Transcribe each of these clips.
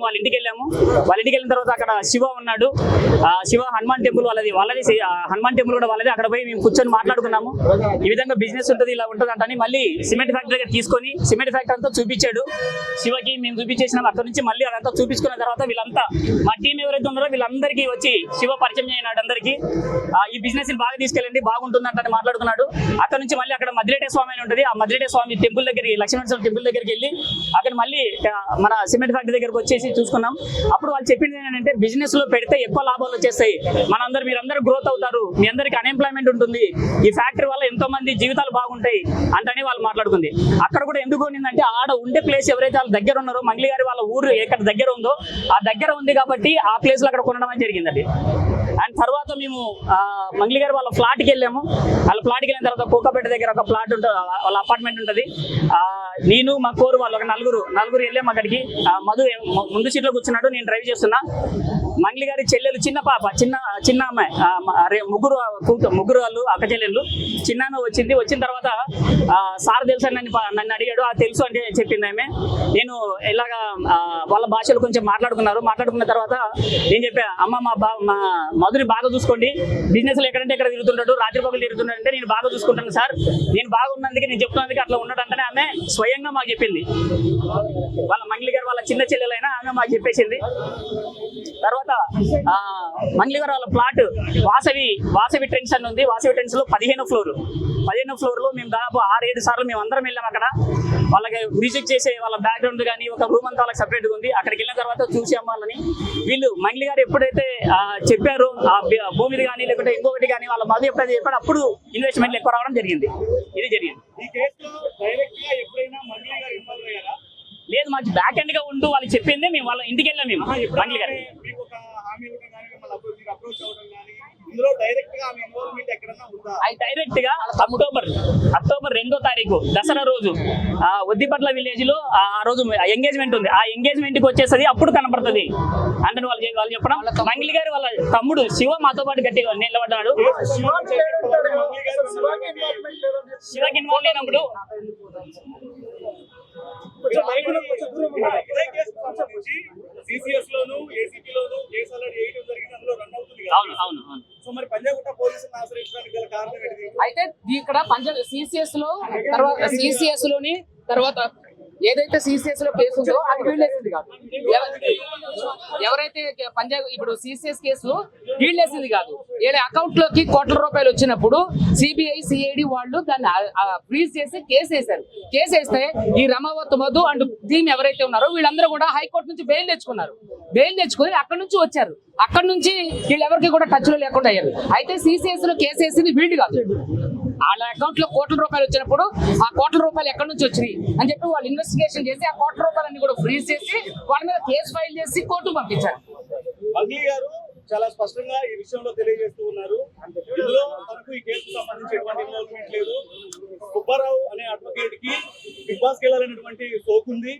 వాళ్ళ ఇంటికి వెళ్ళాము. వాళ్ళ ఇంటికి వెళ్ళిన తర్వాత అక్కడ శివ ఉన్నాడు. శివ హనుమాన్ టెంపుల్ వాళ్ళది హనుమాన్ టెంపుల్ కూడా వాళ్ళది. అక్కడ పోయి మేము కూర్చొని మాట్లాడుకున్నాము. ఈ విధంగా బిజినెస్ ఉంటుంది, ఇలా ఉంటుంది అంటని మళ్ళీ సిమెంట్ ఫ్యాక్టరీ దగ్గర తీసుకొని సిమెంట్ ఫ్యాక్టరీ అంతా చూపించాడు శివకి. మేము చూపించేసినాం. అక్కడ నుంచి మళ్ళీ అదంతా చూపించుకున్న తర్వాత వీళ్ళంతా మా టీం ఎవరైతే ఉన్నారో వీళ్ళందరికీ వచ్చి శివ పరిచయం అయినాడు అందరికీ. ఈ బిజినెస్ బాగా తీసుకెళ్ళండి, బాగుంటుంది అంటని మాట్లాడుకున్నాడు. అక్కడ నుంచి మళ్ళీ అక్కడ మద్దిరెడ్డి స్వామి అని ఉంటుంది. ఆ మద్దిరెడ్డి స్వామి టెంపుల్ దగ్గరికి, లక్ష్మీనరసింహ టెంపుల్ దగ్గరికి వెళ్ళి అక్కడ మళ్ళీ మన సిమెంట్ ఫ్యాక్టరీ దగ్గరకు వచ్చేసి చూసుకున్నాం. అప్పుడు వాళ్ళు చెప్పింది ఏంటంటే బిజినెస్ లో పెడితే ఎక్కువ లాభాలు వచ్చేస్తాయి, మీరందరూ గ్రోత్ అవుతారు, మీ అందరికి అన్ఎంప్లాయ్మెంట్ ఉంటుంది, ఈ ఫ్యాక్టరీ వల్ల ఎంతో మంది జీవితాలు బాగుంటాయి అంటని వాళ్ళు మాట్లాడుకుంది. అక్కడ కూడా ఎందుకు ఉన్నిందంటే ఆడ ఉండే ప్లేస్ ఎవరైతే వాళ్ళ దగ్గర ఉన్నారో మంగ్లీ గారి వాళ్ళ ఊరు ఎక్కడ దగ్గర ఉందో ఆ దగ్గర ఉంది కాబట్టి ఆ ప్లేస్ లో అక్కడ కొనడం అని జరిగిందండి. అండ్ తర్వాత మేము మంగ్లీ గారి వాళ్ళ ఫ్లాట్కి వెళ్ళాము. వాళ్ళ ఫ్లాట్కి వెళ్ళిన తర్వాత కోకాపేట దగ్గర ఒక ఫ్లాట్ ఉంటుంది, వాళ్ళ అపార్ట్మెంట్ ఉంటుంది. నేను మా కోరు వాళ్ళు ఒక నలుగురు వెళ్ళాము అక్కడికి. మధు ముందు సీట్లో కూర్చున్నాడు, నేను డ్రైవ్ చేస్తున్నా. మంగ్లీ గారి చెల్లెలు చిన్న పాప, చిన్న అమ్మాయి, ముగ్గురు వాళ్ళు అక్క చెల్లెళ్ళు. చిన్న వచ్చింది. వచ్చిన తర్వాత సార్ తెలుసా నన్ను అడిగాడు. తెలుసు అంటే చెప్పింది ఆమె. నేను ఇలాగా వాళ్ళ భాషలు కొంచెం మాట్లాడుకున్న తర్వాత నేను చెప్పా, అమ్మ మా మధుని బాగా చూసుకోండి, బిజినెస్ లో ఎక్కడంటే ఎక్కడ తిరుగుతుంటాడు, రాత్రి పగలు తిరుగుతున్నాడు అంటే నేను బాగా చూసుకుంటాను సార్, నేను బాగున్నందుకే నేను చెప్తున్నందుకే అట్లా ఉన్నాడంటే ఆమె స్వయంగా మాకు చెప్పింది. వాళ్ళ మంగ్లీ గారు వాళ్ళ చిన్న చెల్లెలైనా ఆమె మాకు చెప్పేసింది. తర్వాత మంగ్లీ గారు వాళ్ళ ప్లాట్ వాసవి ట్రెండ్స్ అని ఉంది. వాసవి ట్రెండ్స్ లో 15వ ఫ్లోర్ లో మేము దాదాపు 6-7 సార్లు మేము అందరం వెళ్ళాం. అక్కడ వాళ్ళకి మ్యూజిక్ చేసే వాళ్ళ బ్యాక్గ్రౌండ్ కానీ ఒక రూమ్ అంతా వాళ్ళకి సపరేట్గా ఉంది. అక్కడికి వెళ్ళిన తర్వాత చూసి అమ్మాలని వీళ్ళు మంగ్లీ గారు ఎప్పుడైతే చెప్పారో ఆ భూమిది కానీ లేకుంటే ఇంకొకటి కానీ వాళ్ళ మధు ఎప్పుడైతే చెప్పారో అప్పుడు ఇన్వెస్ట్మెంట్లు ఎక్కువ రావడం జరిగింది. ఇది జరిగింది. లేదు, మాకు బ్యాక్ ఎండ్ గా ఉంటూ వాళ్ళు చెప్పింది మేము వాళ్ళ ఇంటికి వెళ్ళాం. మేము మంగ్లీ గారు డైరెక్ట్ గా అక్టోబర్ 2వ తారీఖు దసరా రోజు ఒద్దిపట్ల విలేజ్ లో ఆ రోజు ఎంగేజ్మెంట్ ఉంది. ఆ ఎంగేజ్మెంట్ కి వచ్చేసరి అప్పుడు కనపడుతుంది అంటే వాళ్ళు చెప్పడం. మంగ్లీ గారు వాళ్ళ తమ్ముడు శివ మాతో పాటు గట్టిగా నిలబడ్డాడు. శివకి ఇన్వాల్వ్ అయినప్పుడు అయితే ఇక్కడ సిసిఎస్ లోని తర్వాత ఏదైతే సిసిఎస్ లో కేసు ఉందో అది వీళ్ళు వేసింది కాదు. ఎవరైతే ఇప్పుడు సిసిఎస్ కేసు వీళ్ళు వేసింది కాదు. వీళ్ళ అకౌంట్ లోకి కోట్ల రూపాయలు వచ్చినప్పుడు సిబిఐ సిఐడి వాళ్ళు దాన్ని ఫ్రీజ్ చేసి కేసు వేశారు. కేసు వేస్తే ఈ రమావత్ మధు అండ్ టీమ్ ఎవరైతే ఉన్నారో వీళ్ళందరూ కూడా హైకోర్టు నుంచి బెయిల్ తెచ్చుకున్నారు. బెయిల్ తెచ్చుకొని అక్కడ నుంచి వచ్చారు. అక్కడ నుంచి వీళ్ళెవరికి కూడా టచ్ లో లేకుండా అయ్యారు. అయితే సిసిఎస్ లో కేసు వేసింది వీళ్ళు కాదు. వాళ్ళ అకౌంట్ లో కోట్ల రూపాయలు వచ్చినప్పుడు ఆ కోట్ల రూపాయలు ఎక్కడి నుంచి వచ్చినాయి అని చెప్పి వాళ్ళు ఇన్వెస్టిగేషన్ చేసి ఆ కోట్ల రూపాయలన్నీ కూడా ఫ్రీజ్ చేసి వాళ్ళ మీద కేసు ఫైల్ చేసి కోర్టు పంపించారు. మంగ్లీ గారు చాలా స్పష్టంగా ఈ విషయంలో తెలియజేస్తూ ఉన్నారు. ఇందులో తనకు ఈ కేసుకు సంబంధించి ఎటువంటి ఇన్వాల్వ్మెంట్ లేదు. సుబ్బారావు అనే అడ్వకేట్ కి బిగ్ బాస్ కి వెళ్ళాలనేటువంటి సోకుంది,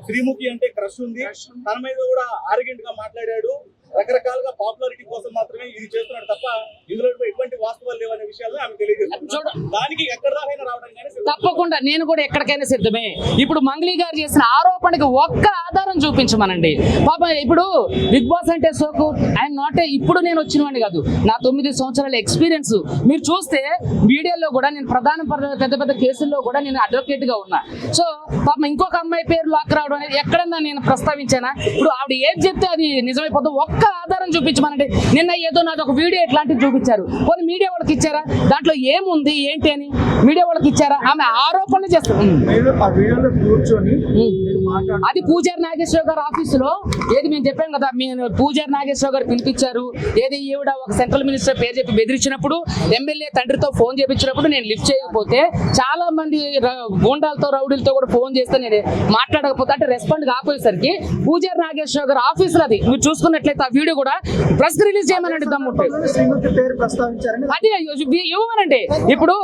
శ్రీముఖి అంటే క్రష్ ఉంది. తన మీద కూడా ఆర్గెంట్ గా మాట్లాడాడు. రకరకాలుగా పాపులారిటీ కోసం మాత్రమే ఇది చేస్తున్నాడు తప్ప ఇందులో ఎటువంటి వాస్తవాలు లేవనే విషయాలు ఆమె తెలియజేస్తున్నారు. దానికి ఎక్కడ దాకైనా రావడం కానీ తప్పకుండా నేను కూడా ఎక్కడికైనా సిద్ధమే. ఇప్పుడు మంగ్లీ గారు చేసిన ఆరోపణకి ఒక్క ఆధారం చూపించమనండి. పాప ఇప్పుడు బిగ్ బాస్ అంటే సోకు ఐఎమ్ నాట్ ఇప్పుడు నేను వచ్చిన వాడిని కాదు, నా 9 సంవత్సరాల ఎక్స్పీరియన్స్. మీరు చూస్తే మీడియాలో కూడా నేను పెద్ద కేసుల్లో కూడా నేను అడ్వకేట్ గా ఉన్నా. సో పాప ఇంకొక అమ్మాయి పేరు లాక్ రావడం అనేది ఎక్కడన్నా నేను ప్రస్తావించానా? ఇప్పుడు ఆవిడ ఏది చెప్తే అది నిజమైపోతుంది. ఒక్క ఆధారం చూపించమనండి. నిన్న ఏదో నాది ఒక వీడియో ఎట్లాంటివి చూపించారు. కొన్ని మీడియా వాళ్ళకి ఇచ్చారా? దాంట్లో ఏముంది ఏంటి అని మీడియా వాళ్ళకి ఇచ్చారా? ఆమె ఆరోపణలు చేస్తారు. అది పూజారి నాగేశ్వరరావు గారు ఆఫీసులో ఏది మేము చెప్పాం కదా, పూజారి నాగేశ్వరరావు గారు పిలిపించారు. ఏది ఈవిడ ఒక సెంట్రల్ మినిస్టర్ పేరు చెప్పి బెదిరించినప్పుడు ఎమ్మెల్యే తండ్రితో ఫోన్ చేయించినప్పుడు నేను లిఫ్ట్ చేయకపోతే చాలా మంది గోండాలతో రౌడీలతో కూడా ఫోన్ చేస్తే నేను మాట్లాడకపోతే అంటే రెస్పాండ్ కాకపోయేసరికి పూజారి నాగేశ్వరరావు గారు ఆఫీసులో అది మీరు చూసుకున్నట్లయితే ఆ వీడియో కూడా ప్రెస్ రిలీజ్ చేయమనండి దమ్ముంటే. అది ఇవ్వమనండి. ఇప్పుడు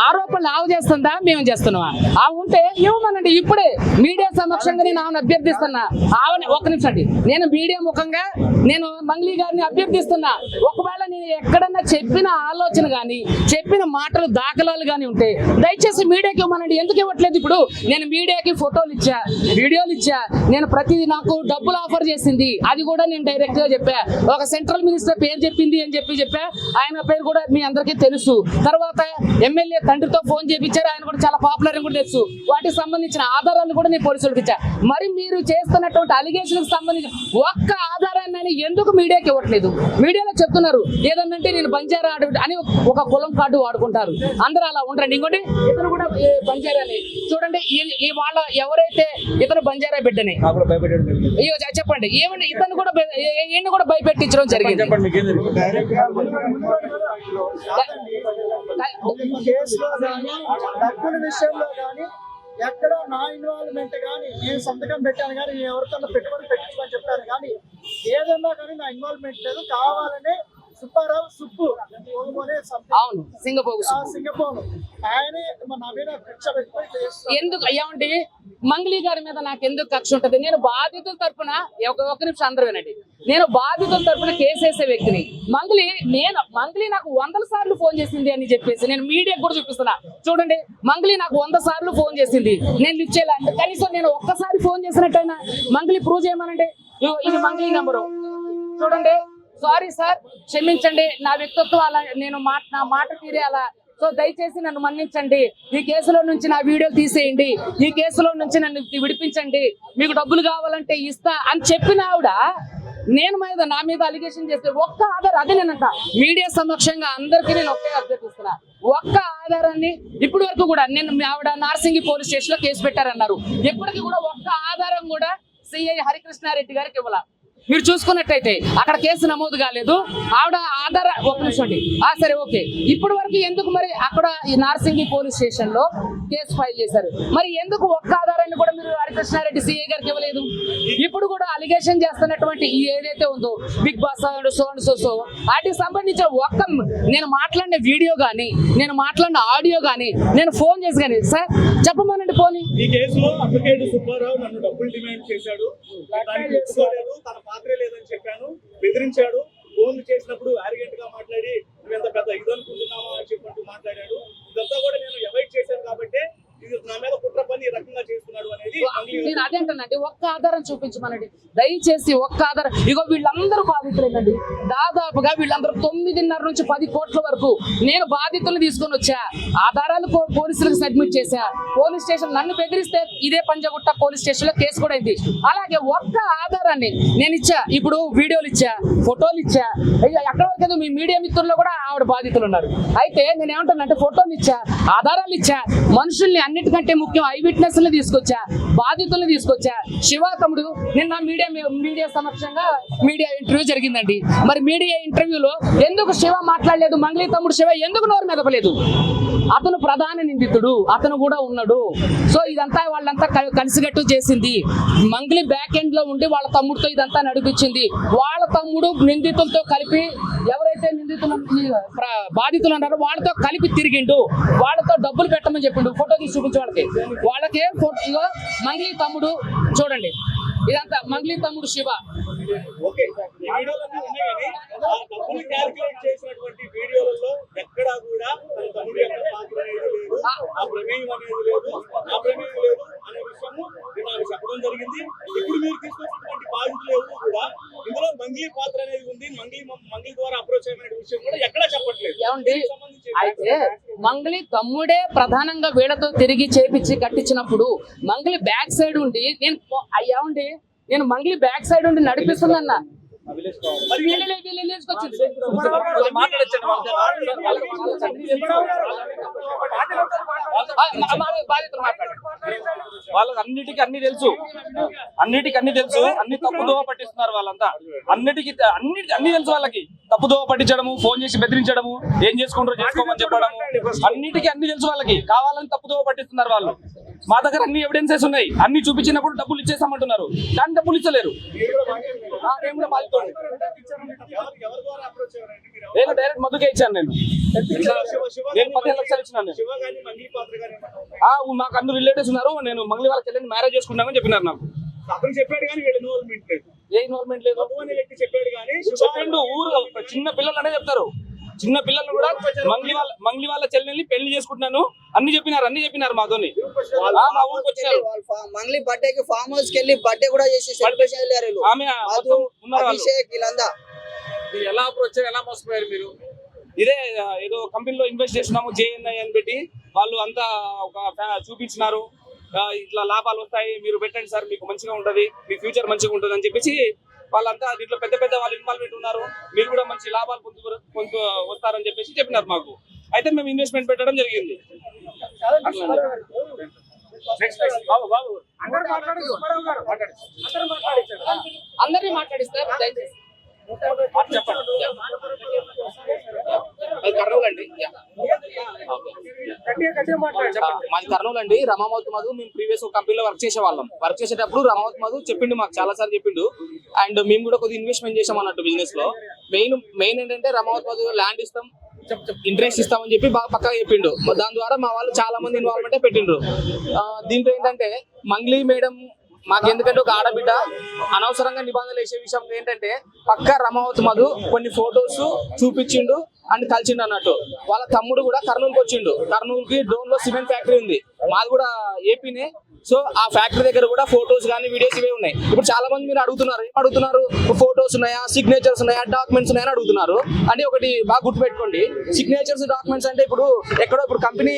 ఆరోపణలు ఆవు చేస్తుందా మేము చేస్తున్నావా? ఆ ఉంటే ఇవ్వమనండి. ఇప్పుడే మీడియా సమక్షంగా నేను ఆమెను అభ్యర్థిస్తున్నా. ఆమె ఒక్క నిమిషం అండి, నేను మీడియా ముఖంగా నేను మంగ్లీ గారిని అభ్యర్థిస్తున్నా. ఒకవేళ నేను ఎక్కడన్నా చెప్పిన ఆలోచన కానీ చెప్పిన మాటలు దాఖలాలు కానీ ఉంటే దయచేసి మీడియాకి ఇవ్వమనండి. ఎందుకు ఇవ్వట్లేదు? ఇప్పుడు నేను మీడియాకి ఫోటోలు ఇచ్చా, వీడియోలు ఇచ్చా, నేను ప్రతిదీ నాకు డబ్బులు ఆఫర్ చేసింది, అది కూడా నేను డైరెక్ట్ గా చెప్పా. ఒక సెంట్రల్ మినిస్టర్ పేరు చెప్పింది అని చెప్పా, ఆయన పేరు కూడా మీ అందరికీ తెలుసు. తర్వాత ఎమ్మెల్యే తండ్రితో ఫోన్ చేయించారు, ఆయన కూడా చాలా పాపులర్ అని కూడా తెలుసు. వాటికి సంబంధించిన ఆధారాలు కూడా నేను పోలీసులకు ఇచ్చా. మరి మీరు చేస్తున్నటువంటి అలిగేషన్ సంబంధించిన ఒక్క ఆధారాన్ని ఎందుకు మీడియాకి ఇవ్వట్లేదు? మీడియాలో చెప్తున్నారు ఏదన్నంటే నేను బంజారా అని ఒక కులం కార్డు వాడుకుంటారు, అందరూ అలా ఉండరండి. ఇంకోటి ఇతను కూడా బంజారాని చూడండి, ఈ వాళ్ళ ఎవరైతే ఇతను బంజారా బిడ్డని చెప్పండి, ఏమంటే ఇతను కూడా ఈయన కూడా భయపెట్టించడం జరిగింది. కేసులో కానీ డబ్బుల విషయంలో కానీ ఎక్కడ నా ఇన్వాల్వ్మెంట్ కానీ నేను సంతకం పెట్టాను కానీ నేను ఎవరికన్నా పెట్టుబడి పెట్టించమని చెప్పాను కానీ ఏదన్నా కానీ నా ఇన్వాల్వ్మెంట్ లేదు. కావాలనే సుబ్బారావు సుబ్బు అవును సింగపూర్ ఆయనే నా మీద కక్ష పెట్టుకొని చేస్తాను. ఎందుకు ఏమంటే మంగ్లీ గారి మీద నాకు ఎందుకు కక్ష ఉంటది? నేను బాధితుల తరపున ఒక నిమిషం అందరూ వినండి, నేను బాధితుల తరపున కేసు వేసే వ్యక్తిని. మంగ్లీ నాకు 100 సార్లు ఫోన్ చేసింది అని చెప్పేసి నేను మీడియాకు కూడా చూపిస్తున్నా. చూడండి, మంగ్లీ నాకు 100 సార్లు ఫోన్ చేసింది, నేను లిఫ్ట్ చేయాలి. కనీసం నేను ఒక్కసారి ఫోన్ చేసినట్టయినా మంగ్లీ ప్రూవ్ చేయమనండి. ఇది మంగ్లీ నెంబరు చూడండి. సారీ సార్, క్షమించండి, నా వ్యక్తిత్వం అలా, నేను నా మాట తీరే అలా, సో దయచేసి నన్ను మన్నించండి, ఈ కేసులో నుంచి నా వీడియోలు తీసేయండి, ఈ కేసులో నుంచి నన్ను విడిపించండి, మీకు డబ్బులు కావాలంటే ఇస్తా అని చెప్పిన ఆవిడ నా మీద అలిగేషన్ చేస్తే ఒక్క ఆధారం, అదే నేనంట మీడియా సమక్షంగా అందరికీ నేను ఒకే అభ్యర్థిస్తున్నా, ఒక్క ఆధారాన్ని ఇప్పటి వరకు కూడా ఆవిడ నార్సింగి పోలీస్ స్టేషన్ లో కేసు పెట్టారన్నారు, ఇప్పటికీ కూడా ఒక్క ఆధారం కూడా సిఐ హరికృష్ణారెడ్డి గారికి ఇవ్వాల. మీరు చూసుకున్నట్టయితే అక్కడ కేసు నమోదు కాలేదు, ఆవిడ ఆధార ఒక నిమిషం అండి, సరే ఓకే, ఇప్పటి వరకు ఎందుకు మరి అక్కడ ఈ నార్సింగి పోలీస్ స్టేషన్ లో కేసు ఫైల్ చేశారు? మరి ఎందుకు ఒక్క ఆధారాన్ని కూడా మీరు హరికృష్ణారెడ్డి సిఐ గారికి ఇవ్వలేదు? ఇప్పుడు కూడా అలిగేషన్ చేస్తున్నటువంటి ఏదైతే ఉందో బిగ్ బాస్ సో వాటికి సంబంధించిన ఒక్క నేను మాట్లాడిన వీడియో కానీ నేను మాట్లాడిన ఆడియో కానీ నేను ఫోన్ చేసి కానీ సార్ చెప్పమనండి. పోనీ ఈ కేసులో అడ్వకేట్ సుబ్బారావు నన్ను డబ్బులు డిమాండ్ చేశాడు, తన పాత్రే లేదని చెప్పాను, బెదిరించాడు, ఫోన్లు చేసినప్పుడు ఆరిగెంట్ గా మాట్లాడి నువ్వు ఎంత పెద్ద ఇది అనుకుంటున్నావా అని చెప్పంటూ మాట్లాడాడు. ఇదంతా కూడా నేను అవాయిడ్ చేశాను కాబట్టి ఇది నా మీద కుట్ర పని ఈ రకంగా చేస్తున్నాడు అనేది నేను అదేంటానండి. ఒక్క ఆధారం చూపించమనండి దయచేసి, ఒక్క ఆధారం. ఇగో వీళ్ళందరూ బాధితులేనండి, దాదాపుగా వీళ్ళందరూ 9.5 నుంచి 10 కోట్ల వరకు నేను బాధితులు తీసుకొని వచ్చా, ఆధారాలు పోలీసులకు సబ్మిట్ చేశా, పోలీస్ స్టేషన్ నన్ను బెదిరిస్తే ఇదే పంజగుట్ట పోలీస్ స్టేషన్ లో కేసు కూడా అయింది. అలాగే ఒక్క ఆధారాన్ని నేను ఇచ్చా, ఇప్పుడు వీడియోలు ఇచ్చా, ఫోటోలు ఇచ్చా, ఎక్కడ వరకు మీ మీడియా మిత్రుల్లో కూడా ఆవిడ బాధితులు ఉన్నారు. అయితే నేను ఏమంటానంటే ఫోటోలు ఇచ్చా, ఆధారాలు ఇచ్చా, మనుషుల్ని అన్నిటికంటే ముఖ్యం ఐ విట్నెస్ ని తీసుకొచ్చా, బాధితుల్ని తీసుకొచ్చా. శివ తమ్ముడు నిన్న మీడియా సమక్షంగా మీడియా ఇంటర్వ్యూ జరిగిందండి. మరి మీడియా ఇంటర్వ్యూలో ఎందుకు శివ మాట్లాడలేదు? మంగ్లీ తమ్ముడు శివ ఎందుకు నోరు మెదపలేదు? అతను ప్రధాన నిందితుడు, అతను కూడా ఉన్నాడు. సో ఇదంతా వాళ్ళంతా కలిసిగట్టు చేసింది. మంగ్లీ బ్యాక్ ఎండ్ లో ఉండి వాళ్ళ తమ్ముడితో ఇదంతా నడిపించింది. వాళ్ళ తమ్ముడు నిందితులతో కలిపి ఎవరైతే బాధితులు ఉన్నారో వాళ్ళతో కలిపి తిరిగిండు, వాళ్ళతో డబ్బులు పెట్టమని చెప్పిండు. ఫోటో తీసి చూపించే వాళ్ళకే ఫోటో మంగ్లీ తమ్ముడు చూడండి, ఇదంతా మంగ్లీ తమ్ముడు శివ. ఓకే, ఈ వీడియోలన్నీ ఉన్నాయి కానీ ఆ డబ్బులు క్యాల్కులేట్ చేసినటువంటి వీడియోలలో ఎక్కడా కూడా తన తమ్ముడు యొక్క పాత్ర అనేది లేదు, ఆ ప్రమేయం అనేది లేదు, ఆ ప్రమేయం లేదు అనే విషయము నేను చెప్పడం జరిగింది. ఇప్పుడు మీరు తీసుకొచ్చినటువంటి బాధితులు ఎవరు కూడా ఇందులో మంగ్లీ పాత్ర అనేది ఉంది, మంగ్లీ ద్వారా అప్రోచ్ అయిన విషయం కూడా ఎక్కడా చెప్పట్లేదు. అయితే మంగ్లీ తమ్ముడే ప్రధానంగా వీళ్ళతో తిరిగి చేపించి కట్టించినప్పుడు మంగ్లీ బ్యాక్ సైడ్ ఉండి నేను మంగ్లీ బ్యాక్ సైడ్ ఉండి నడిపిస్తుందన్న వాళ్ళకి అన్నిటికీ అన్ని తెలుసు, అన్ని తప్పుదోవ పట్టిస్తున్నారు వాళ్ళంతా. అన్ని తెలుసు వాళ్ళకి, తప్పుదోవ పట్టించడము, ఫోన్ చేసి బెదిరించడము, ఏం చేసుకుంటారో చేసుకోమని చెప్పడము, అన్నిటికీ అన్ని తెలుసు వాళ్ళకి. కావాలని తప్పుదోవ పట్టిస్తున్నారు వాళ్ళు. మా దగ్గర అన్ని ఎవిడెన్సెస్ ఉన్నాయి, అన్ని చూపించినప్పుడు డబ్బులు ఇచ్చేసామంటున్నారు, కానీ డబ్బులు ఇచ్చలేరు. నేను డైరెక్ట్ మధుకే ఇచ్చాను, నేను 15 లక్షలు ఇచ్చినాను. మాకు అందరు రిలేటివ్స్ ఉన్నారు, నేను మంగ్లీ వాళ్ళకి వెళ్ళి మ్యారేజ్ చేసుకుంటామని చెప్పినారు నాకు. చెప్పాడు కానీ ఏ ఇన్వాల్వ్మెంట్ లేదు. మధు అనే వ్యక్తి చెప్పాడు కానీ చెప్పిండు ఊరు చిన్న పిల్లలు అనే చెప్తారు. చిన్న పిల్లలు కూడా మంగ్లీ వాళ్ళ చెల్లెల్ని పెళ్లి చేసుకుంటున్నాను అన్ని చెప్పినారు మాతోని. మా ఊరికి వచ్చారు. మంగ్లీ బర్త్డేకి ఫామ్ హౌస్ కి వెళ్ళి బర్త్డే కూడా చేసి సెలబ్రేషన్ వెళ్ళారు వీళ్ళు. ఆమె మధు, ఉన్నారు వాళ్ళు. అభిషేక్ వీళ్ళందా మీరు ఎలా అప్రోచ్ ఎలా మోసపోయారు మీరు? ఇదే ఏదో కంపెనీలో ఇన్వెస్ట్ చేస్తున్నాము JNI అని పెట్టి వాళ్ళు అంతా ఒక చూపించినారు. ఇట్లా లాభాలు వస్తాయి, మీరు పెట్టండి సార్, మీకు మంచిగా ఉంటది, మీ ఫ్యూచర్ మంచిగా ఉంటుంది అని చెప్పేసి వాళ్ళంతా దీంట్లో పెద్ద పెద్ద వాళ్ళు ఇన్వాల్వ్మెంట్ ఉన్నారు. మీరు కూడా మంచి లాభాలు పొందు వస్తారని చెప్పేసి చెప్పినారు మాకు. అయితే మేము ఇన్వెస్ట్మెంట్ పెట్టడం జరిగింది. అందరినీ మాట్లాడిస్తారు దయచేసి. కర్నూలు అండి. మాది కర్నూలు అండి. రమావత్ మధు మేము ప్రీవియస్ ఒక కంపెనీలో వర్క్ చేసేటప్పుడు రమావత్ మధు చెప్పిండు, మాకు చాలా సార్లు చెప్పిండు. అండ్ మేము కూడా కొద్దిగా ఇన్వెస్ట్మెంట్ చేసాం అన్నట్టు బిజినెస్ లో. మెయిన్ ఏంటంటే రమావత్ మధు ల్యాండ్ ఇస్తాం, ఇంట్రెస్ట్ ఇస్తామని చెప్పి బాగా పక్కగా చెప్పిండు. దాని ద్వారా మా వాళ్ళు చాలా మంది ఇన్వాల్వ్మెంట్ పెట్టిండ్రు. దీంట్లో ఏంటంటే మంగ్లీ మేడం మాకు ఎందుకంటే ఒక ఆడబిడ్డ అనవసరంగా నిబంధనలు వేసే విషయం ఏంటంటే పక్క రమావత్ మధు కొన్ని ఫొటోస్ చూపించిండు అండ్ కలిసిండు అన్నట్టు. వాళ్ళ తమ్ముడు కూడా కర్నూలుకి వచ్చిండు. కర్నూలుకి డ్రోన్ లో సిమెంట్ ఫ్యాక్టరీ ఉంది, మాది కూడా ఏపీనే. సో ఆ ఫ్యాక్టరీ దగ్గర కూడా ఫొటోస్ కానీ వీడియోస్ ఇవే ఉన్నాయి. ఇప్పుడు చాలా మంది మీరు అడుగుతున్నారు ఫొటోస్ ఉన్నాయా, సిగ్నేచర్స్ ఉన్నాయా, డాక్యుమెంట్స్ ఉన్నాయా అని అడుగుతున్నారు. అంటే ఒకటి బాగా గుర్తుపెట్టుకోండి, సిగ్నేచర్స్ డాక్యుమెంట్స్ అంటే ఇప్పుడు కంపెనీ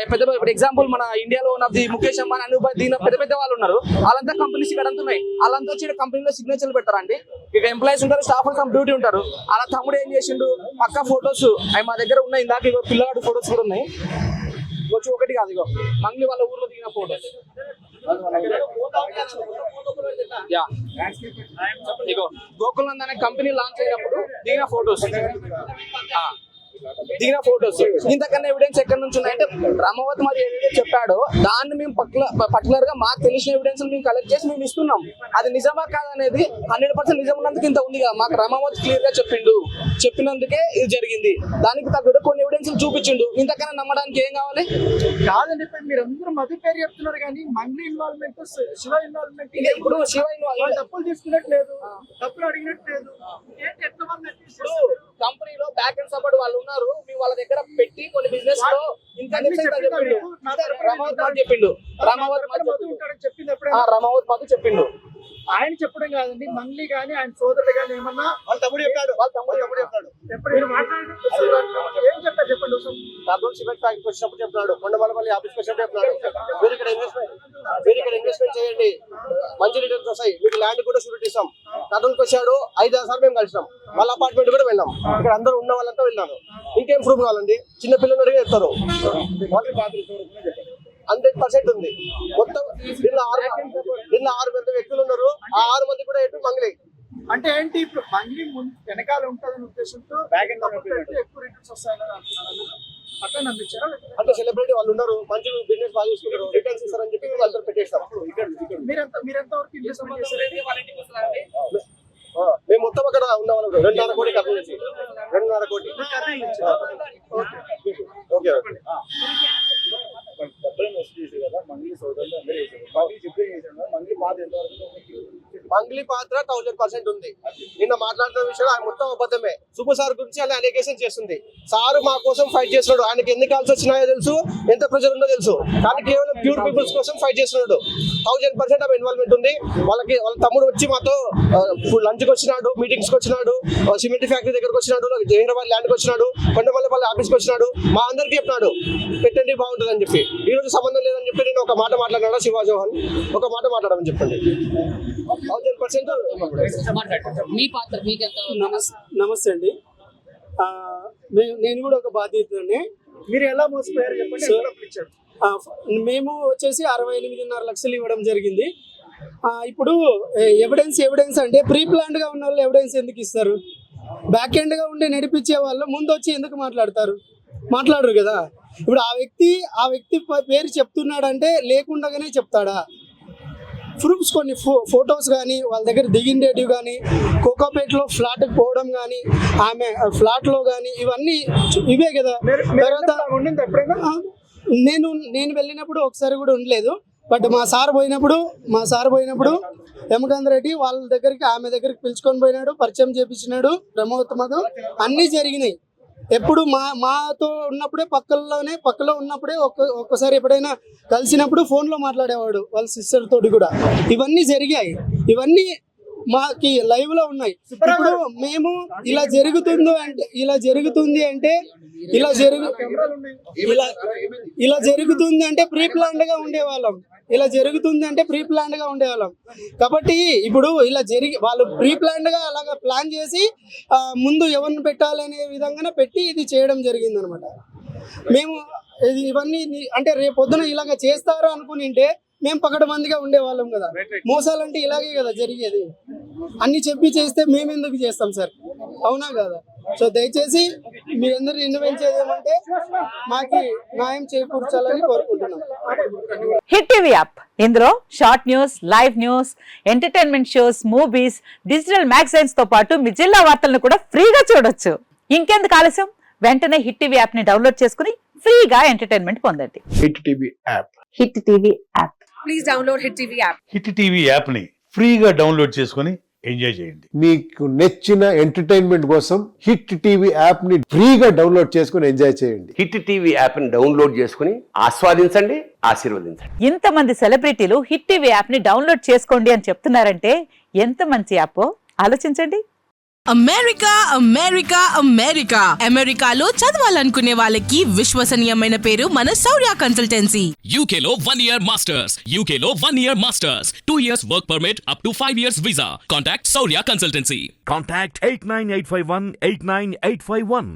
ఇప్పుడు ఎగ్జాంపుల్ మన ఇండియాలో ఉన్న ముఖేష్ అంబానీ, అనుభవ్ దీని పెద్ద వాళ్ళు ఉన్నారు. వాళ్ళంతా కంపెనీస్ ఇక్కడ అంతా ఉన్నాయి. వాళ్ళంతా వచ్చి కంపెనీలో సిగ్నేచర్లు పెడతారండి. ఇక ఎంప్లాయీస్ ఉంటారు, స్టాఫ్ సమ్ డ్యూటీ ఉంటారు. అలా తమ్ముడు ఏం చేసిండు, పక్క ఫొటోస్ అవి మా దగ్గర ఉన్నాయి. ఇందాక పిల్లగాడు ఫొటోస్ కూడా ఉన్నాయి. వచ్చి ఒకటి కాదు, ఇగో మంగ్లీ వాళ్ళ ఊర్లో దిగిన ఫోటోస్. ఇగో గోకులంద్ అనే కంపెనీ లాంచ్ అయినప్పుడు దిగిన ఫోటోస్. ఇంతకన్నా ఎవిడెన్స్ ఎక్కడి నుంచి ఉన్నాయంటే రమావత్ మరి ఏదైతే చెప్పాడో దాన్ని మేము పర్టికులర్ గా మాకు తెలిసిన ఎవిడెన్స్ మేము కలెక్ట్ చేసి మేము ఇస్తున్నాం. అది నిజమా కాదనేది 100% నిజం ఉన్నందుకు ఇంత ఉంది కదా. మాకు రమావత్ క్లియర్ గా చెప్పినందుకే ఇది జరిగింది. దానికి తగ్గట్టు కొన్ని ఎవిడెన్స్ చూపించిండు. ఇంతకన్నా నమ్మడానికి ఏం కావాలి? కాదండి, మీరు అందరూ మధు పేరు చెప్తున్నారు కానీ మంగ్లీ ఇన్వాల్వ్మెంట్, శివ ఇన్వాల్వ్మెంట్, ఇప్పుడు శివ ఇన్వాల్వ్ డబ్బులు తీసుకున్నట్లేదు, డబ్బులు అడిగినట్లేదు. ఏంటి ఎంతమంది కంపెనీలో బ్యాక్ అండ్ సపోర్ట్ వాళ్ళు ఉన్నారు. మేము వాళ్ళ దగ్గర పెట్టి కొన్ని బిజినెస్ లో రమావత్ మధు చెప్పిండు. ఆయన చెప్పడం కాదండి, మంగ్లీ గానీ ఆయన సోదరుడు గానీ ఏమన్నా వాళ్ళ తమ్ముడు చెప్పాడు. ఎప్పుడు మీరు మాట్లాడండి, ఏం చెప్పారు చెప్పండి. కర్నూలు సిమెంట్ ఫ్యాక్టరీకి వచ్చినప్పుడు చెప్తున్నాడు, కొండమలపల్లి ఆఫీస్కి వచ్చినప్పుడు చెప్తున్నాడు, మీరు ఇక్కడ ఇన్వెస్ట్మెంట్ చేయండి, మంచి రిటర్న్స్ వస్తాయి, మీకు ల్యాండ్ కూడా షూరిటీ ఇస్తాం. కర్నూలుకి వచ్చాడు, 5-6 సార్లు మేము కలిసినాం. వాళ్ళ అపార్ట్మెంట్ కూడా వెళ్ళాం. ఇక్కడ అందరూ ఉన్న వాళ్ళంతా వెళ్ళాను. ఇంకేం ప్రూఫ్ కావాలండి? చిన్న పిల్లలు అడిగి చెప్తారు. 100% ఉంది. మొత్తం నిన్న 6 మంది వ్యక్తులు ఉన్నారు. ఆ 6 మంది కూడా ఎటు మంగ్లీ. అంటే ఏంటి, ఇప్పుడు మంగ్లీ వెనకాల ఉంటుందనే ఉద్దేశంతో ఎక్కువ రిటర్న్స్ వస్తాయని అంటున్నారు. అట్లా నమ్మించారా? అంటే సెలబ్రిటీ వాళ్ళు ఉన్నారు, మంచి బిజినెస్ బాగా చూసుకుంటారు, రిటర్న్స్ ఇస్తారని చెప్పి వాళ్ళతో పెట్టేస్తాం. మీరెంత వరకు ఇన్వెస్ట్మెంట్ చేశారు? మేము మొత్తం అక్కడ ఉన్న వాళ్ళు 2.5 కోటి ఖర్చు చేసి 2.5 కోటి. ఓకే మంగ్లీ పాత్ర 1000% ఉంది. నిన్న మాట్లాడుతున్న విషయం ఆయన మొత్తం అబద్ధమే. సుబ్బు సార్ గురించి అలా అలిగేషన్ చేస్తుంది. సార్ మా కోసం ఫైట్ చేస్తున్నాడు. ఆయనకి ఎన్ని కాల్స్ వచ్చినాయో తెలుసు, ఎంత ప్రెజర్ ఉందో తెలుసు. కానీ కేవలం ప్యూర్ పీపుల్స్ కోసం ఫైట్ చేస్తున్నాడు. 1000% ఆమె ఇన్వాల్వ్మెంట్ ఉంది. వాళ్ళ తమ్ముడు వచ్చి మాతో లంచ్కి వచ్చినాడు, మీటింగ్స్కి వచ్చినాడు, సిమెంట్ ఫ్యాక్టరీ దగ్గరకు వచ్చినాడు, హైదరాబాద్ ల్యాండ్కి వచ్చినాడు, కొండమల్లపల్లి ఆఫీస్కి వచ్చినాడు. మా అందరికి చెప్పినాడు పెట్టండి బాగుంటుంది అని చెప్పి. ఈ రోజు సంబంధం లేదని చెప్పి నేను ఒక మాట మాట్లాడినాడు శివ చౌహాన్. ఒక మాట మాట్లాడమని చెప్పండి. 1000% మీ పాత్ర మీకెంత? నమస్తే అండి. నేను కూడా ఒక బాధితుడిని. మీరు ఎలా మోసపోయారు చెప్పండి. మేము వచ్చేసి 68.5 లక్షలు ఇవ్వడం జరిగింది. ఇప్పుడు ఎవిడెన్స్ అంటే ప్రీ ప్లాన్డ్ గా ఉన్న వాళ్ళు ఎవిడెన్స్ ఎందుకు ఇస్తారు? బ్యాక్ ఎండ్ గా ఉండి నడిపించే వాళ్ళు ముందు వచ్చి ఎందుకు మాట్లాడరు కదా. ఇప్పుడు ఆ వ్యక్తి పేరు చెప్తున్నాడంటే లేకుండానే చెప్తాడా? ప్రూఫ్స్ కొన్ని ఫొటోస్ కానీ వాళ్ళ దగ్గర దిగిండేటివి కానీ, కోకోపేటలో ఫ్లాట్కి పోవడం కానీ, ఆమె ఫ్లాట్లో కానీ, ఇవన్నీ ఇవే కదా. తర్వాత ఎప్పుడైనా నేను వెళ్ళినప్పుడు ఒకసారి కూడా ఉండలేదు. బట్ మా సార్ పోయినప్పుడు యమకాంత్ రెడ్డి వాళ్ళ దగ్గరికి ఆమె దగ్గరికి పిలుచుకొని పోయినాడు, పరిచయం చేపించినాడు, బ్రహ్మోత్తమదు అన్నీ జరిగినాయి. ఎప్పుడు మాతో ఉన్నప్పుడే పక్కలో ఉన్నప్పుడే ఒక్కసారి ఎప్పుడైనా కలిసినప్పుడు ఫోన్లో మాట్లాడేవాడు వాళ్ళ సిస్టర్ తోటి కూడా. ఇవన్నీ జరిగాయి, ఇవన్నీ మాకి లైవ్ లో ఉన్నాయి. ఇప్పుడు మేము ఇలా జరుగుతుంది అంటే ప్రీ ప్లాన్డ్ గా ఉండేవాళ్ళం. కాబట్టి ఇప్పుడు ఇలా వాళ్ళు ప్రీ ప్లాన్డ్ గా అలాగా ప్లాన్ చేసి ముందు ఎవరిని పెట్టాలనే విధంగానే పెట్టి ఇది చేయడం జరిగింది అనమాట. మేము ఇవన్నీ అంటే రేపు పొద్దున ఇలాగ చేస్తారు అనుకునింటే మేము పకడ్బందీగా ఉండేవాళ్ళం కదా. మోసాలంటే ఇలాగే కదా జరిగేది. అన్ని చెప్పి చేస్తే మేము ఎందుకు చేస్తాం సార్, అవునా కదా? సో దయచేసి మీరందరూ నిర్ణయించేది ఏమంటే మాకు న్యాయం చేకూర్చాలని కోరుకుంటున్నాం. హిట్ టీవీ యాప్, ఇందులో short news, live news, entertainment shows, movies, digital magazines తో పాటు మీ జిల్లా వార్తలను కూడా ఫ్రీగా చూడొచ్చు. ఇంకెందుకు ఆలస్యం, వెంటనే హిట్ టీవీ యాప్ ని డౌన్లోడ్ చేసుకుని ఫ్రీగా ఎంటర్టైన్మెంట్ పొందండి. Hit TV app. Hit TV app. Please download hit TV app. Hit TV app ని ఫ్రీగా డౌన్లోడ్ చేసుకుని ఎంజాయ్ చేయండి. మీకు నచ్చిన ఎంటర్టైన్మెంట్ కోసం హిట్ టీవీ యాప్ ని ఫ్రీగా డౌన్లోడ్ చేసుకుని ఎంజాయ్ చేయండి. హిట్ టీవీ యాప్ ని డౌన్లోడ్ చేసుకుని ఆస్వాదించండి, ఆశీర్వదించండి. ఇంతమంది సెలబ్రిటీలు హిట్ టీవీ యాప్ ని డౌన్లోడ్ చేసుకోండి అని చెప్తున్నారంటే ఎంత మంచి యాప్ ఆలోచించండి. అమెరికా అమెరికా అమెరికా అమెరికాలో చదవాలనుకునే వాళ్ళకి విశ్వసనీయమైన పేరు మన శౌర్య కన్సల్టెన్సీ. UK లో 1 year masters, UK లో 1 year masters, 2 years work permit up to 5 years visa. Contact Saurya Consultancy. Contact 89851 89851.